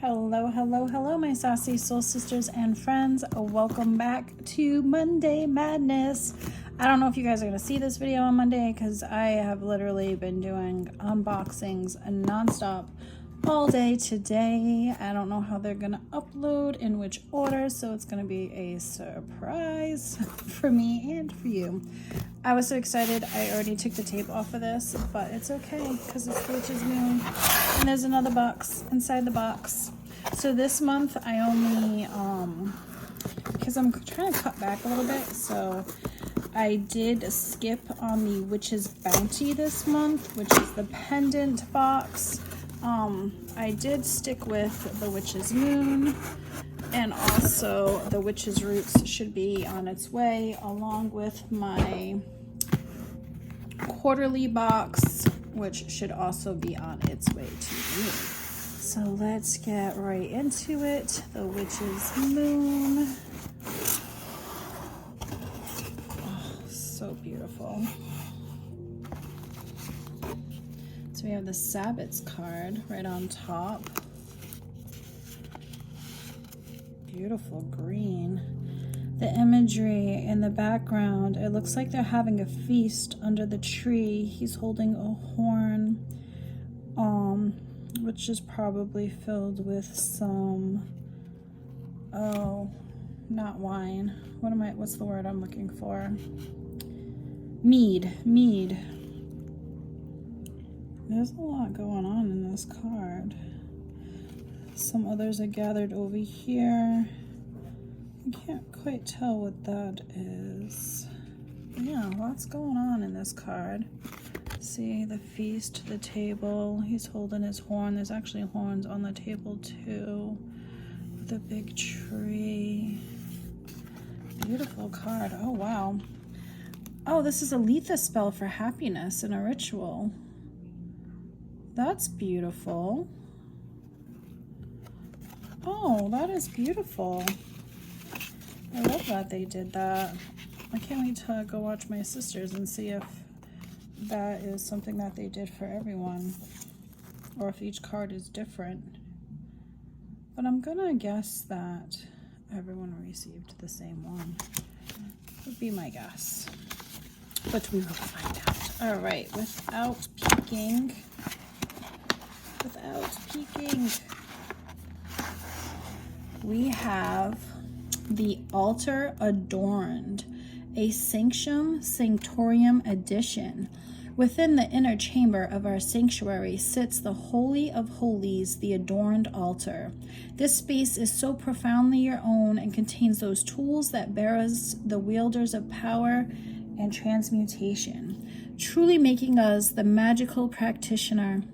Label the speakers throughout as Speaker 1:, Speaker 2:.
Speaker 1: Hello, hello, hello, my sassy soul sisters and friends. Welcome back to Monday Madness. I don't know if you guys are going to see this video on Monday because I have literally been doing unboxings nonstop all day today. I don't know how they're going to upload, in which order, so it's going to be a surprise for me and for you. I was so excited. I already took the tape off of this, but it's okay because it's the witch's moon. And there's another box inside the box. So this month I only, because I'm trying to cut back a little bit, so I did skip on the Witch's Bounty this month, which is the pendant box. I did stick with the Witch's Moon, and also the Witch's Roots should be on its way, along with my quarterly box, which should also be on its way to me. So let's get right into it. The Witch's Moon. Oh, so beautiful. So we have the Sabbath's card right on top. Beautiful green. The imagery in the background, it looks like they're having a feast under the tree. He's holding a horn, which is probably filled with some, not wine. What's the word I'm looking for? Mead. There's a lot going on in this card. Some others are gathered over here. I can't quite tell what that is. Yeah, lots going on in this card. See the feast, the table. He's holding his horn. There's actually horns on the table too. With a big tree. Beautiful card. Oh, wow. Oh, this is a Letha spell for happiness in a ritual. That's beautiful. Oh, that is beautiful. I love that they did that. I can't wait to go watch my sisters and see if that is something that they did for everyone, or if each card is different. But I'm gonna guess that everyone received the same one. Would be my guess. But we will find out. All right, without peeking, we have the Altar Adorned, a Sanctorium edition. Within the inner chamber of our sanctuary sits the Holy of Holies, the adorned altar. This space is so profoundly your own and contains those tools that bear us the wielders of power and transmutation, truly making us the magical practitioner.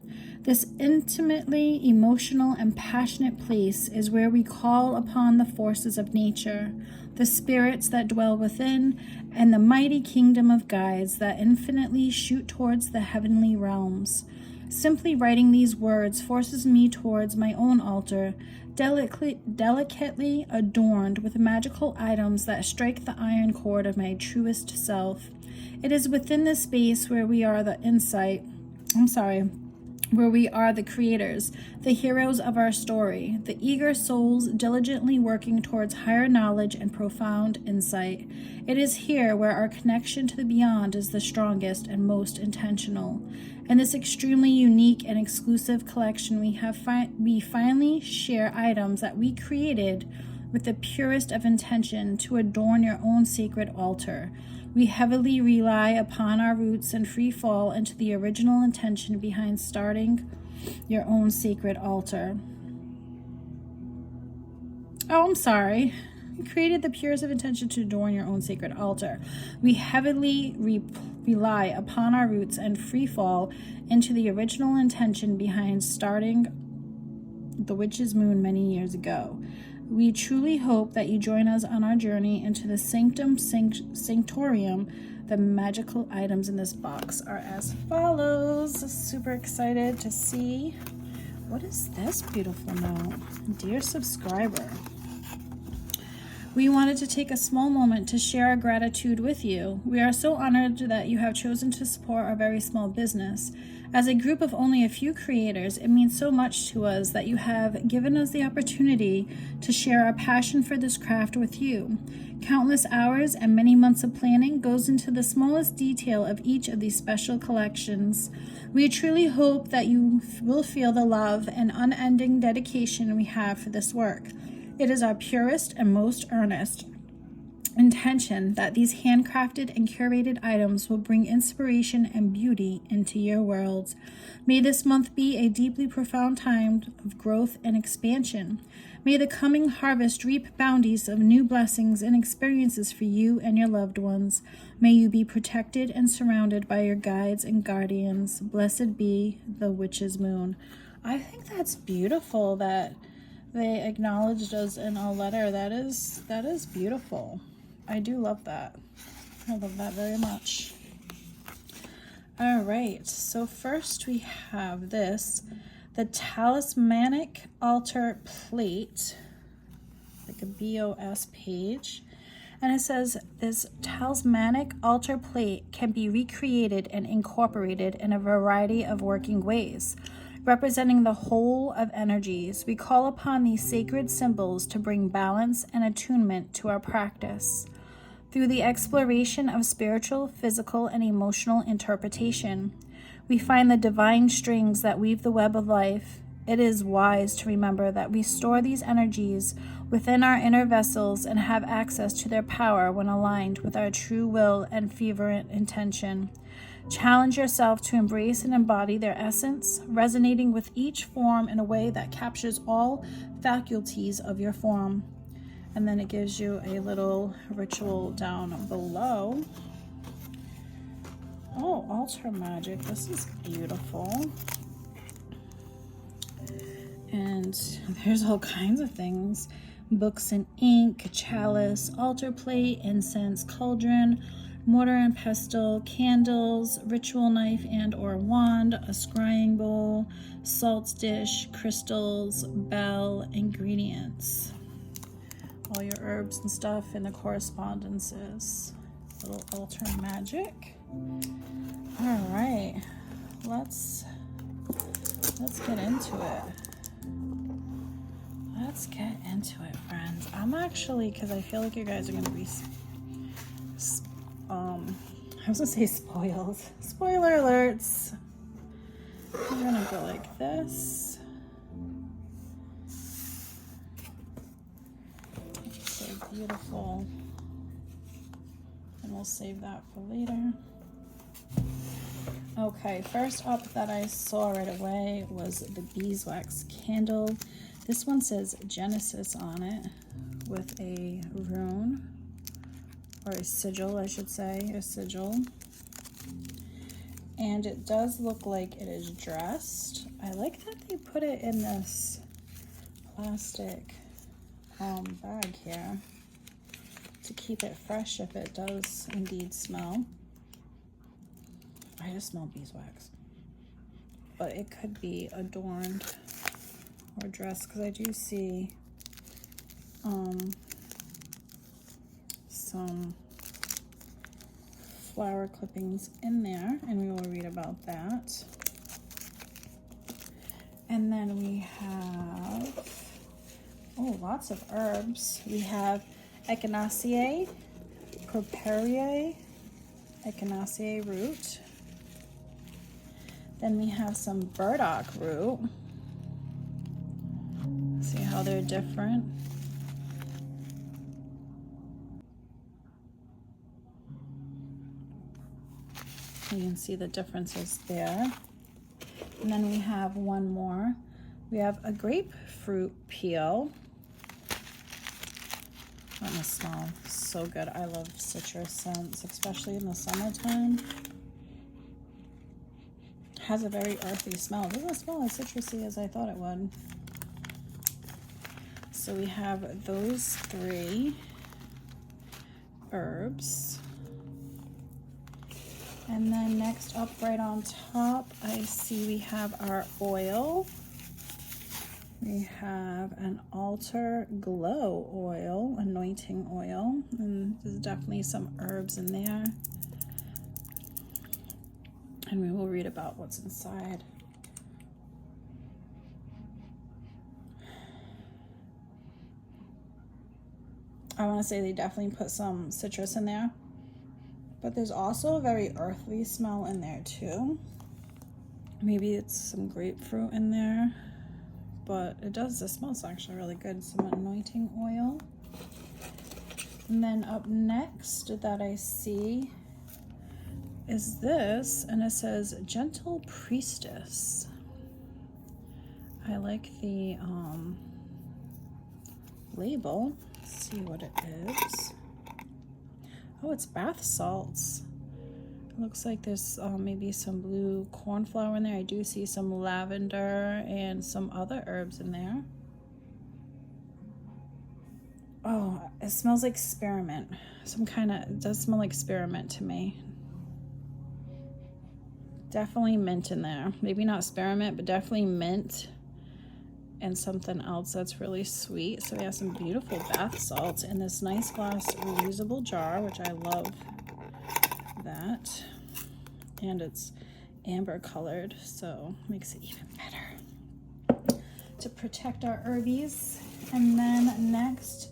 Speaker 1: This intimately emotional and passionate place is where we call upon the forces of nature, the spirits that dwell within, and the mighty kingdom of guides that infinitely shoot towards the heavenly realms. Simply writing these words forces me towards my own altar, delicately adorned with magical items that strike the iron chord of my truest self. It is within this space where we are where we are the creators, the heroes of our story, the eager souls diligently working towards higher knowledge and profound insight. It is here where our connection to the beyond is the strongest and most intentional. In this extremely unique and exclusive collection, we finally share items that we created with the purest of intention to adorn your own sacred altar. We heavily rely upon our roots and free fall into the original intention behind starting your own sacred altar. Oh, I'm sorry. We created the purest of intention to adorn your own sacred altar. We heavily rely upon our roots and free fall into the original intention behind starting the Witch's Moon many years ago. We truly hope that you join us on our journey into the Sanctorium. The magical items in this box are as follows. Super excited to see. What is this beautiful note? Dear subscriber, we wanted to take a small moment to share our gratitude with you. We are so honored that you have chosen to support our very small business. As a group of only a few creators, it means so much to us that you have given us the opportunity to share our passion for this craft with you. Countless hours and many months of planning goes into the smallest detail of each of these special collections. We truly hope that you will feel the love and unending dedication we have for this work. It is our purest and most earnest intention that these handcrafted and curated items will bring inspiration and beauty into your worlds. May this month be a deeply profound time of growth and expansion. May the coming harvest reap bounties of new blessings and experiences for you and your loved ones. May you be protected and surrounded by your guides and guardians. Blessed be the witch's moon. I think that's beautiful that they acknowledged us in a letter. That is beautiful. I do love that. I love that very much. All right, so first we have this, the Talismanic Altar Plate, like a BOS page. And it says, this talismanic altar plate can be recreated and incorporated in a variety of working ways. Representing the whole of energies, we call upon these sacred symbols to bring balance and attunement to our practice. Through the exploration of spiritual, physical, and emotional interpretation, we find the divine strings that weave the web of life. It is wise to remember that we store these energies within our inner vessels and have access to their power when aligned with our true will and fervent intention. Challenge yourself to embrace and embody their essence, resonating with each form in a way that captures all faculties of your form. And then it gives you a little ritual down below. Oh, altar magic. This is beautiful. And there's all kinds of things. Books and ink, chalice, altar plate, incense, cauldron, mortar and pestle, candles, ritual knife and or wand, a scrying bowl, salt dish, crystals, bell, ingredients. All your herbs and stuff in the correspondences. Little altar magic. All right, let's get into it. Let's get into it, friends. I'm actually, because I feel like you guys are gonna be, I was gonna say spoiled. Spoiler alerts. I'm gonna go like this. Beautiful. And we'll save that for later. Okay, first up that I saw right away was the beeswax candle. This one says Genesis on it with a rune, or a sigil, I should say, a sigil. And it does look like it is dressed. I like that they put it in this plastic bag here to keep it fresh if it does indeed smell. I just smell beeswax, but it could be adorned or dressed, because I do see some flower clippings in there, and we will read about that. And then we have, oh, lots of herbs. We have Echinacea, Properiae, Echinacea root. Then we have some burdock root. See how they're different? You can see the differences there. And then we have one more. We have a grapefruit peel. That must smell so good. I love citrus scents, especially in the summertime. It has a very earthy smell. It doesn't smell as citrusy as I thought it would. So we have those three herbs. And then next up, right on top, I see we have our oil. We have an altar glow oil, anointing oil, and there's definitely some herbs in there. and we will read about what's inside. I want to say they definitely put some citrus in there, but there's also a very earthly smell in there too. Maybe it's some grapefruit in there, but it smells actually really good. Some anointing oil. And then up next that I see is this, and it says Gentle Priestess. I like the label. Let's see what it is. Oh, it's bath salts. It looks like there's maybe some blue cornflower in there. I do see some lavender and some other herbs in there. Oh, it smells like spearmint. It does smell like spearmint to me. Definitely mint in there. Maybe not spearmint, but definitely mint. And something else that's really sweet. So we have some beautiful bath salts in this nice glass reusable jar, which I love that. And it's amber colored, so makes it even better to protect our herbies. And then next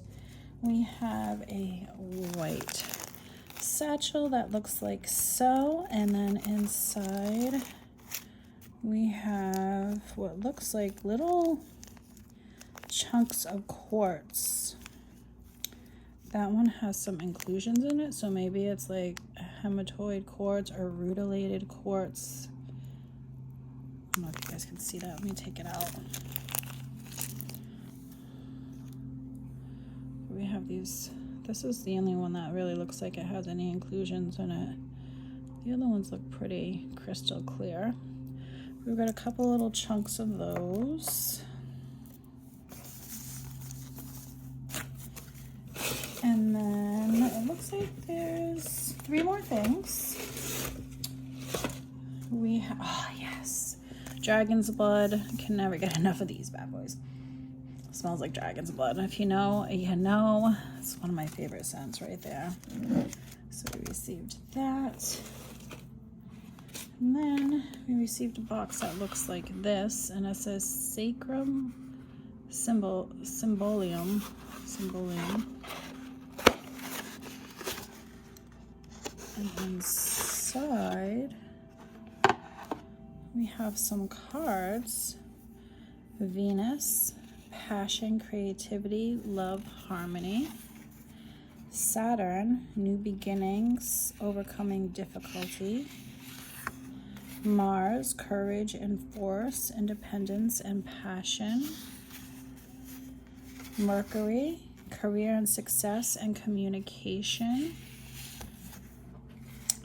Speaker 1: we have a white satchel that looks like so, and then inside we have what looks like little chunks of quartz. That one has some inclusions in it, so maybe it's like hematoid quartz or rutilated quartz. I don't know if you guys can see that. Let me take it out. We have these. This is the only one that really looks like it has any inclusions in it. The other ones look pretty crystal clear. We've got a couple little chunks of those. And then it looks like there's 3 more things. We have, oh yes, dragon's blood. Can never get enough of these bad boys. Smells like dragon's blood. If you know, you know. It's one of my favorite scents right there. So we received that. And then we received a box that looks like this, and it says Sacrum Symbolium. And inside we have some cards. Venus, passion, creativity, love, harmony. Saturn, new beginnings, overcoming difficulty. Mars, courage and force, independence and passion. Mercury, career and success and communication.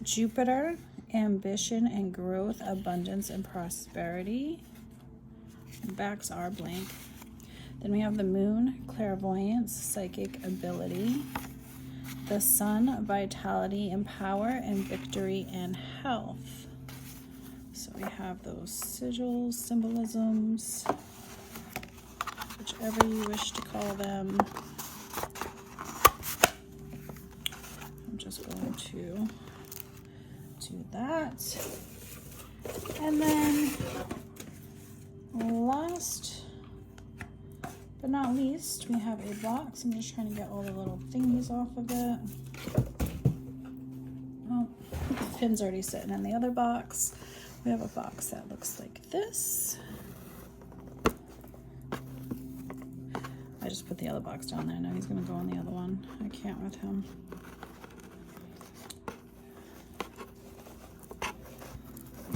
Speaker 1: Jupiter, ambition and growth, abundance and prosperity. Backs are blank. Then we have the moon, clairvoyance, psychic ability. The sun, vitality and power, and victory and health. So we have those sigils, symbolisms, whichever you wish to call them. I'm just going to do that. And then last but not least, we have a box. I'm just trying to get all the little thingies off of it. Oh, the pin's already sitting in the other box. We have a box that looks like this. I just put the other box down there. Now he's gonna go on the other one. I can't with him.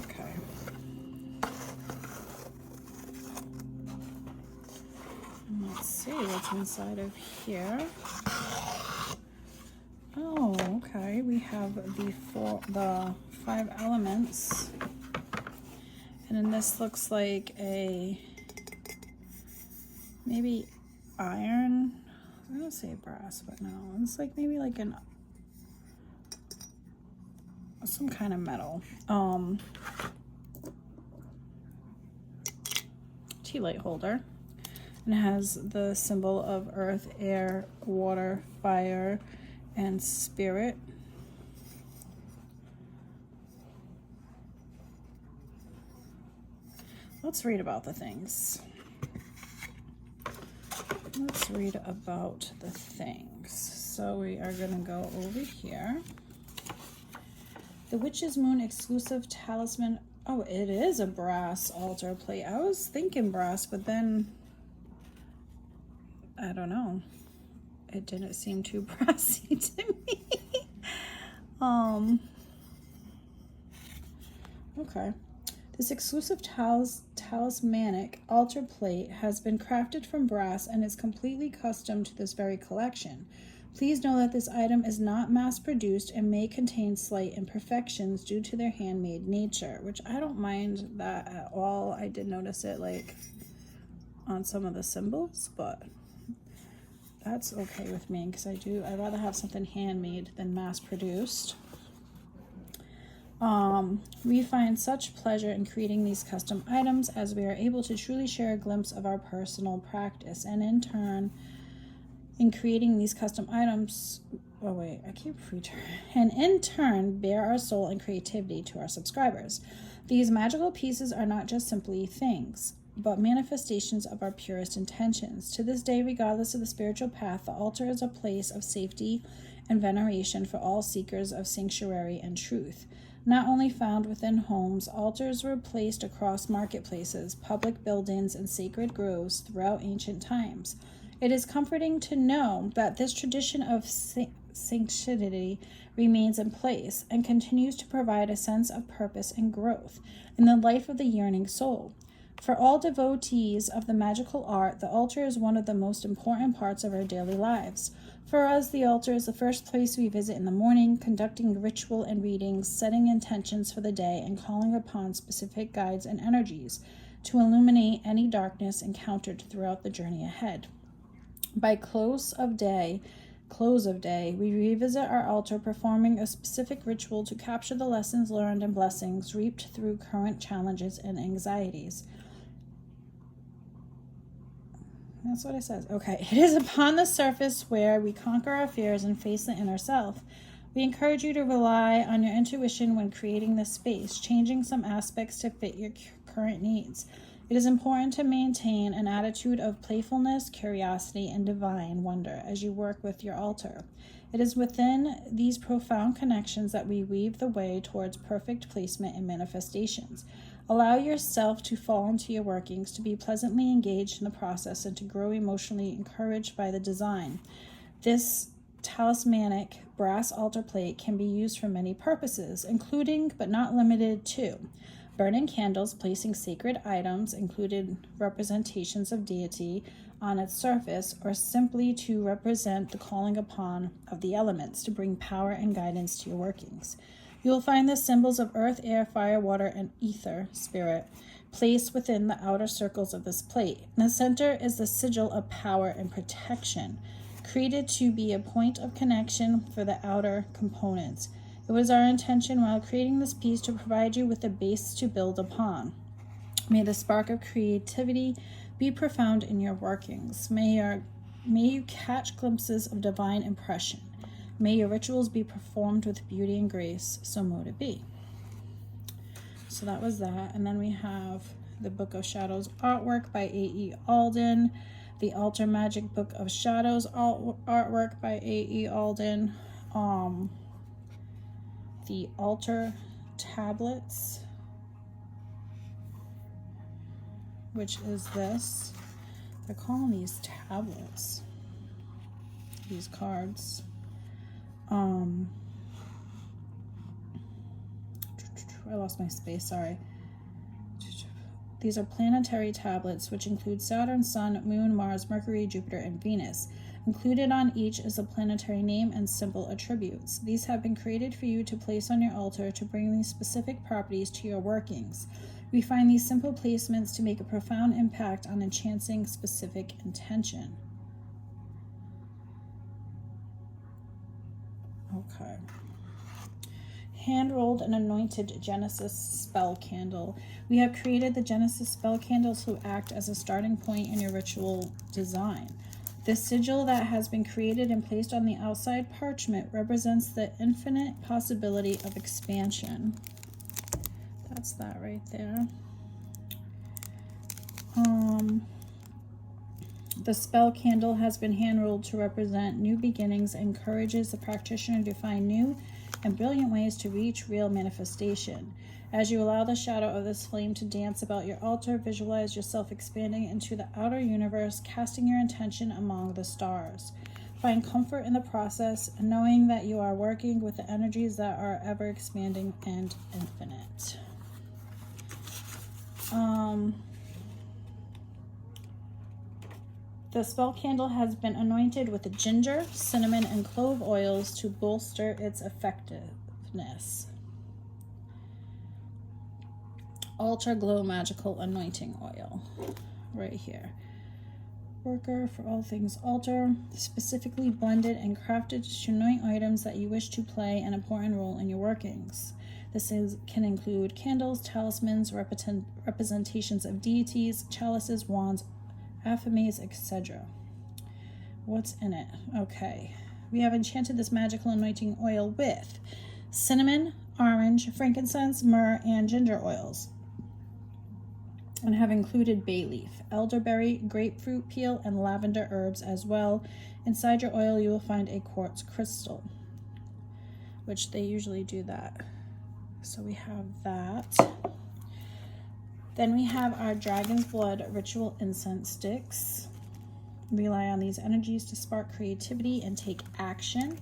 Speaker 1: Okay. And let's see what's inside of here. Oh, okay. We have the 5 elements. And then this looks like a maybe iron. I don't say brass, but no, it's like maybe like some kind of metal. Tea light holder, and it has the symbol of earth, air, water, fire, and spirit. let's read about the things. Let's read about the things. So we are going to go over here. The Witch's Moon exclusive talisman. Oh, it is a brass altar plate. I was thinking brass, but then I don't know. It didn't seem too brassy to me. Okay. This exclusive talismanic altar plate has been crafted from brass and is completely custom to this very collection. Please know that this item is not mass-produced and may contain slight imperfections due to their handmade nature, which I don't mind that at all. I did notice it like on some of the symbols, but that's okay with me because I'd rather have something handmade than mass-produced. We find such pleasure in creating these custom items as we are able to truly share a glimpse of our personal practice, and in turn, in creating these custom items, and in turn bear our soul and creativity to our subscribers. These magical pieces are not just simply things, but manifestations of our purest intentions. To this day, regardless of the spiritual path, the altar is a place of safety and veneration for all seekers of sanctuary and truth. Not only found within homes, altars were placed across marketplaces, public buildings, and sacred groves throughout ancient times. It is comforting to know that this tradition of sanctity remains in place and continues to provide a sense of purpose and growth in the life of the yearning soul. For all devotees of the magical art, the altar is one of the most important parts of our daily lives. For us, the altar is the first place we visit in the morning, conducting ritual and readings, setting intentions for the day, and calling upon specific guides and energies to illuminate any darkness encountered throughout the journey ahead. By close of day, we revisit our altar, performing a specific ritual to capture the lessons learned and blessings reaped through current challenges and anxieties. That's what it says. Okay. It is upon the surface where we conquer our fears and face the inner self. We encourage you to rely on your intuition when creating this space, changing some aspects to fit your current needs. It is important to maintain an attitude of playfulness, curiosity, and divine wonder as you work with your altar. It is within these profound connections that we weave the way towards perfect placement and manifestations. Allow yourself to fall into your workings, to be pleasantly engaged in the process, and to grow emotionally encouraged by the design. This talismanic brass altar plate can be used for many purposes, including but not limited to burning candles, placing sacred items, including representations of deity, on its surface, or simply to represent the calling upon of the elements to bring power and guidance to your workings. You will find the symbols of earth, air, fire, water, and ether, spirit, placed within the outer circles of this plate. In the center is the sigil of power and protection, created to be a point of connection for the outer components. It was our intention while creating this piece to provide you with a base to build upon. May the spark of creativity be profound in your workings. May you catch glimpses of divine impression. May your rituals be performed with beauty and grace, so mote it be. So that was that. And then we have the Book of Shadows artwork by A.E. Alden, the Altar Magic Book of Shadows artwork by A.E. Alden, the altar tablets, which is this. They're calling these tablets, these cards. I lost my space, sorry. These are planetary tablets, which include Saturn, Sun, Moon, Mars, Mercury, Jupiter, and Venus. Included on each is a planetary name and symbol attributes. These have been created for you to place on your altar to bring these specific properties to your workings. We find these simple placements to make a profound impact on enhancing specific intention. Okay. Hand-rolled and anointed Genesis spell candle. We have created the Genesis spell candles to act as a starting point in your ritual design. This sigil that has been created and placed on the outside parchment represents the infinite possibility of expansion. That's that right there. The spell candle has been hand-rolled to represent new beginnings and encourages the practitioner to find new and brilliant ways to reach real manifestation. As you allow the shadow of this flame to dance about your altar, visualize yourself expanding into the outer universe, casting your intention among the stars. Find comfort in the process, knowing that you are working with the energies that are ever expanding and infinite. The spell candle has been anointed with ginger, cinnamon, and clove oils to bolster its effectiveness. Ultra Glow Magical Anointing Oil, right here. Worker for all things altar, specifically blended and crafted to anoint items that you wish to play an important role in your workings. This can include candles, talismans, representations of deities, chalices, wands, affirmations, etc. What's in it? Okay. We have enchanted this magical anointing oil with cinnamon, orange, frankincense, myrrh, and ginger oils, and have included bay leaf, elderberry, grapefruit peel, and lavender herbs as well. Inside your oil, you will find a quartz crystal, which they usually do that. So we have that. Then we have our Dragon's Blood Ritual Incense Sticks. Rely on these energies to spark creativity and take action.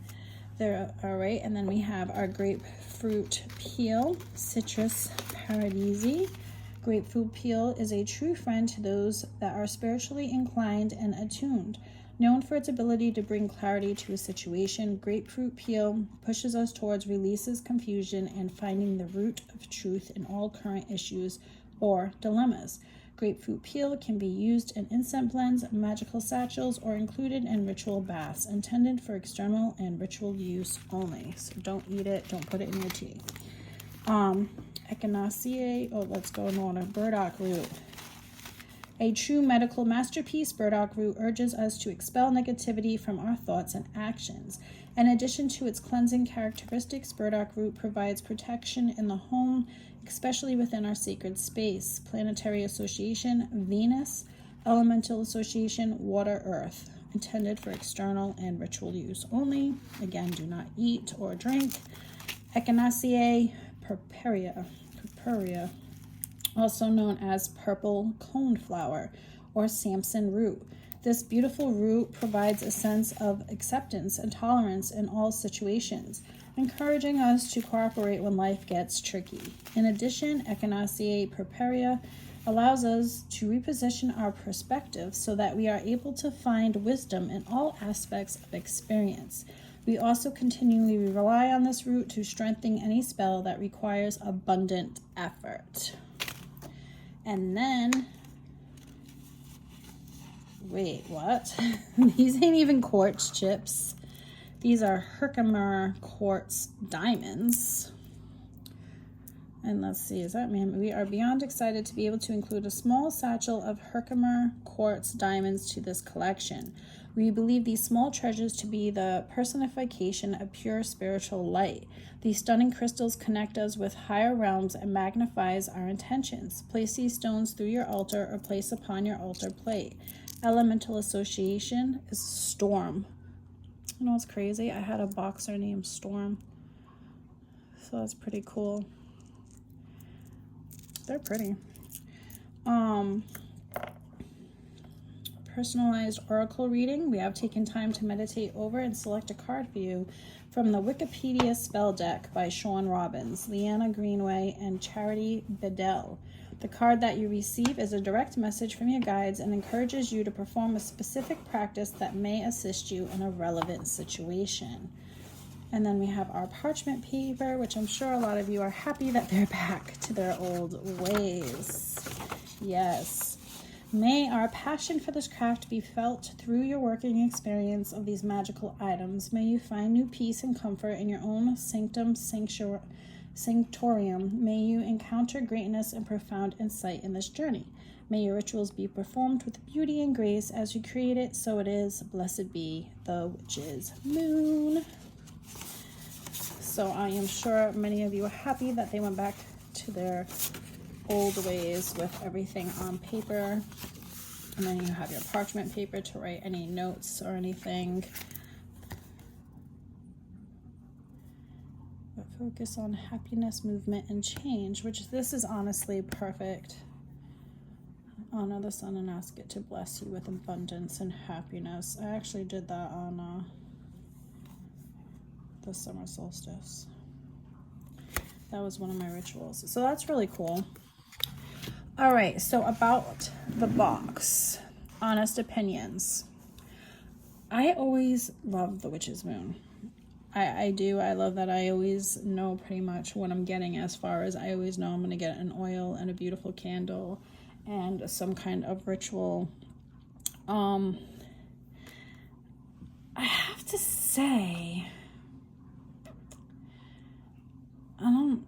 Speaker 1: They're all right. And then we have our Grapefruit Peel, Citrus Paradisi. Grapefruit peel is a true friend to those that are spiritually inclined and attuned. Known for its ability to bring clarity to a situation, grapefruit peel pushes us towards releases confusion and finding the root of truth in all current issues or dilemmas. Grapefruit peel can be used in incense blends, magical satchels, or included in ritual baths, intended for external and ritual use only. So don't eat it, don't put it in your tea. Echinacea, let's go in order. Burdock root. A true medical masterpiece, burdock root urges us to expel negativity from our thoughts and actions. In addition to its cleansing characteristics, burdock root provides protection in the home, especially within our sacred space. Planetary association, Venus. Elemental association, water, earth. Intended for external and ritual use only. Again, do not eat or drink. Echinacea purpurea, also known as purple coneflower or Samson root. This beautiful root provides a sense of acceptance and tolerance in all situations, encouraging us to cooperate when life gets tricky. In addition, Echinacea purpurea allows us to reposition our perspective so that we are able to find wisdom in all aspects of experience. We also continually rely on this root to strengthen any spell that requires abundant effort. And then, wait, what? These ain't even quartz chips. These are Herkimer quartz diamonds. And let's see, is that man? We are beyond excited to be able to include a small satchel of Herkimer quartz diamonds to this collection. We believe these small treasures to be the personification of pure spiritual light. These stunning crystals connect us with higher realms and magnifies our intentions. Place these stones through your altar or place upon your altar plate. Elemental association is Storm. You know what's crazy? I had a boxer named Storm. So that's pretty cool. They're pretty. Personalized oracle reading. We have taken time to meditate over and select a card for you from the Wikipedia Spell Deck by Sean Robbins, Leanna Greenway, and Charity Bedell. The card that you receive is a direct message from your guides and encourages you to perform a specific practice that may assist you in a relevant situation. And then we have our parchment paper, which I'm sure a lot of you are happy that they're back to their old ways. Yes. May our passion for this craft be felt through your working experience of these magical items. May you find new peace and comfort in your own sanctorium. May you encounter greatness and profound insight in this journey. May your rituals be performed with beauty and grace as you create it, so it is. Blessed be the witch's moon. So I am sure many of you are happy that they went back to their old ways with everything on paper. And then you have your parchment paper to write any notes or anything. But focus on happiness, movement, and change, which this is honestly perfect. Honor the sun and ask it to bless you with abundance and happiness. I actually did that on the summer solstice. That was one of my rituals. So that's really cool. All right, so about the box, honest opinions. I always love the witch's moon. I do. I love that I always know pretty much what I'm getting, as far as I always know I'm going to get an oil and a beautiful candle and some kind of ritual. I have to say, I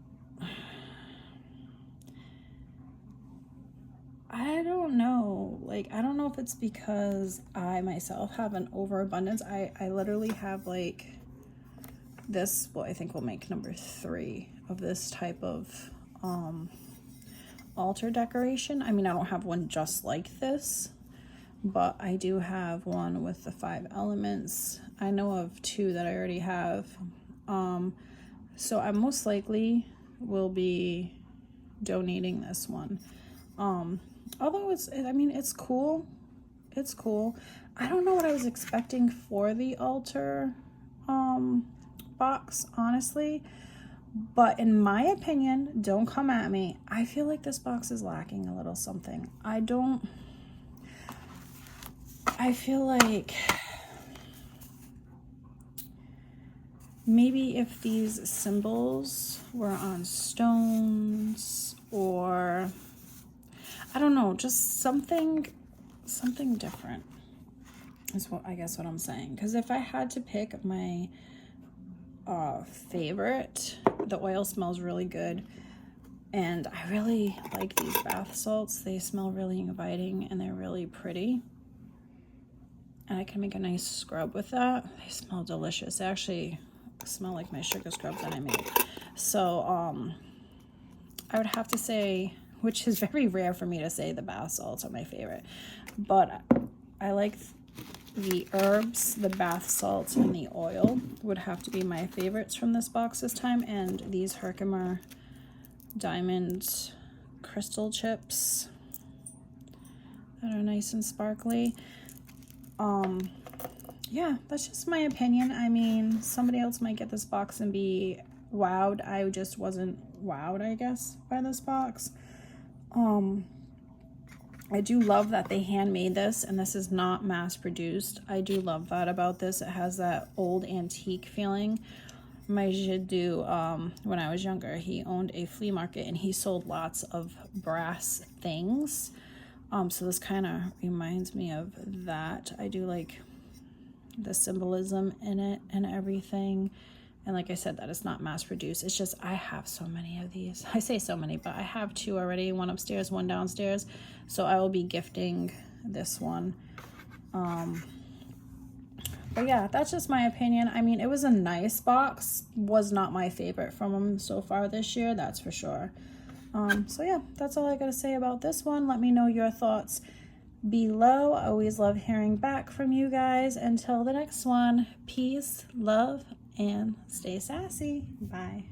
Speaker 1: don't know. Like, I don't know if it's because I myself have an overabundance. I literally have like this, well, I think we'll make number 3 of this type of altar decoration. I mean, I don't have one just like this, but I do have one with the 5 elements. I know of 2 that I already have. So I most likely will be donating this one. Although it's cool. It's cool. I don't know what I was expecting for the altar box, honestly. But in my opinion, don't come at me, I feel like this box is lacking a little something. I feel like maybe if these symbols were on stones, or I don't know, just something different is what I guess what I'm saying. Because if I had to pick my favorite, the oil smells really good, and I really like these bath salts. They smell really inviting and they're really pretty, and I can make a nice scrub with that. They smell delicious. They actually smell like my sugar scrubs that I make. So I would have to say, which is very rare for me to say, the bath salts are my favorite, but I like the herbs, the bath salts, and the oil would have to be my favorites from this box this time. And these Herkimer diamond crystal chips that are nice and sparkly. Yeah, that's just my opinion. I mean, somebody else might get this box and be wowed. I just wasn't wowed, I guess, by this box. I do love that they handmade this, and this is not mass produced. I do love that about this. It has that old antique feeling. My jadoo, when I was younger, he owned a flea market and he sold lots of brass things. So this kind of reminds me of that. I do like the symbolism in it and everything. And like I said, that is not mass produced. It's just I have so many of these. I say so many, but I have 2 already, one upstairs, one downstairs. So I will be gifting this one. But yeah, that's just my opinion. I mean, it was a nice box. Was not my favorite from them so far this year, that's for sure. So yeah, that's all I gotta say about this one. Let me know your thoughts below. I always love hearing back from you guys. Until the next one, peace, love, and stay sassy. Bye.